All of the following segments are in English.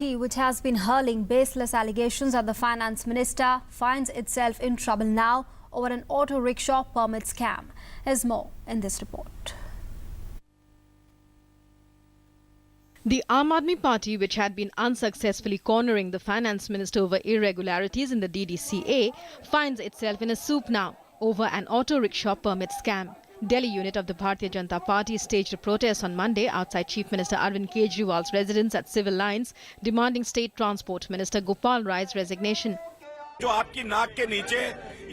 He, which has been hurling baseless allegations at the finance minister, finds itself in trouble now over an auto rickshaw permit scam. Here's more in this report. The Aam Aadmi Party, which had been unsuccessfully cornering the finance minister over irregularities in the DDCA, finds itself in a soup now over an auto rickshaw permit scam. Delhi unit of the Bharatiya Janata Party staged a protest on Monday outside Chief Minister Arvind Kejriwal's residence at Civil Lines, demanding State Transport Minister Gopal Rai's resignation. जो आपकी नाक के नीचे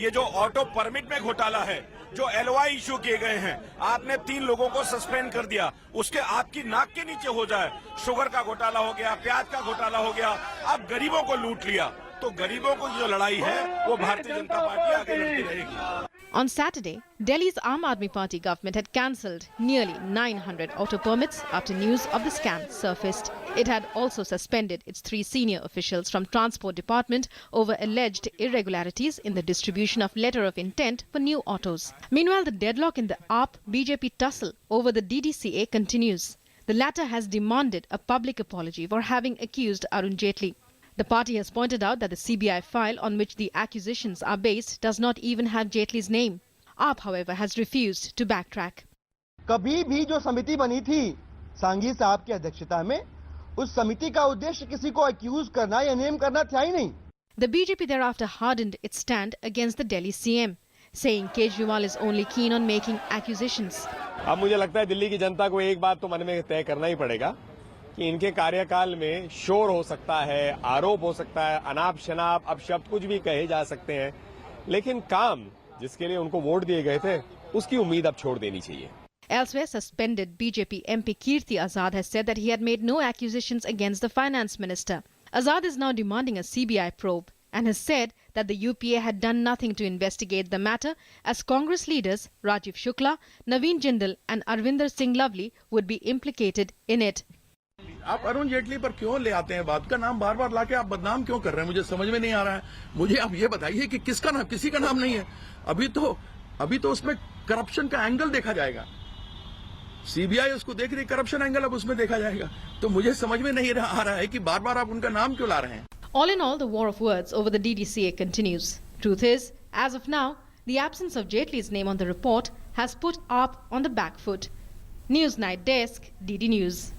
ये जो auto permit में घोटाला है, जो LOI इशू किए गए हैं, आपने 3 लोगों को सस्पेंड कर दिया, उसके आपकी नाक के नीचे हो जाए। शुगर का घोटाला हो गया, प्याज का घोटाला हो गया, आप गरीबों को लूट लिया। तो गरीबों को जो लड़ाई है वो भारतीय जनता पार्टी आगे लड़ती रहेगी। On Saturday, Delhi's Aam Aadmi Party government had cancelled nearly 900 auto permits after news of the scam surfaced. It had also suspended its 3 senior officials from Transport Department over alleged irregularities in the distribution of letter of intent for new autos. Meanwhile, the deadlock in the AAP-BJP tussle over the DDCA continues. The latter has demanded a public apology for having accused Arun Jaitley. The party has pointed out that the CBI file on which the accusations are based does not even have Jaitley's name. AAP, however, has refused to backtrack. कभी भी जो समिति बनी थी सांघी साहब की अध्यक्षता में, उस समिति का उद्देश्य किसी को अक्यूज करना या नेम करना था ही नहीं. The BJP thereafter hardened its stand against the Delhi CM, saying Kejriwal is only keen on making accusations. अब मुझे लगता है दिल्ली की जनता को एक बात तो मन में तय करना ही पड़ेगा कि इनके कार्यकाल में शोर हो सकता है, आरोप हो सकता है, अनाप शनाप अपशब्द कुछ भी कहे जा सकते हैं, लेकिन काम जिसके लिए उनको वोट दिए गए थे उसकी उम्मीद अब छोड़ देनी चाहिए. Elsewhere, suspended BJP MP Kirti Azad has said that he had made no accusations against the finance minister. Azad is now demanding a CBI probe and has said that the UPA had done nothing to investigate the matter, as Congress leaders Rajiv Shukla, Naveen Jindal and Arvinder Singh Lovely would be implicated in it. आप अरुण जेटली पर क्यों ले आते हैं बात का नाम बार बार लाके आप बदनाम क्यों कर रहे हैं? मुझे समझ में नहीं आ रहा है. मुझे आप ये बताइए कि किसका नाम, किसी का नाम नहीं है. अभी तो उसमें करप्शन का एंगल देखा जाएगा. सीबीआई उसको देख रही, करप्शन एंगल अब उसमें देखा जाएगा. तो मुझे समझ में नहीं आ रहा है कि बार बार आप उनका नाम क्यों ला रहे हैं. All in all, the war of words over the DDCA continues. Truth is, as of now, the absence of Jaitley's name on the report has put AAP on the back foot. News Night Desk, DD News.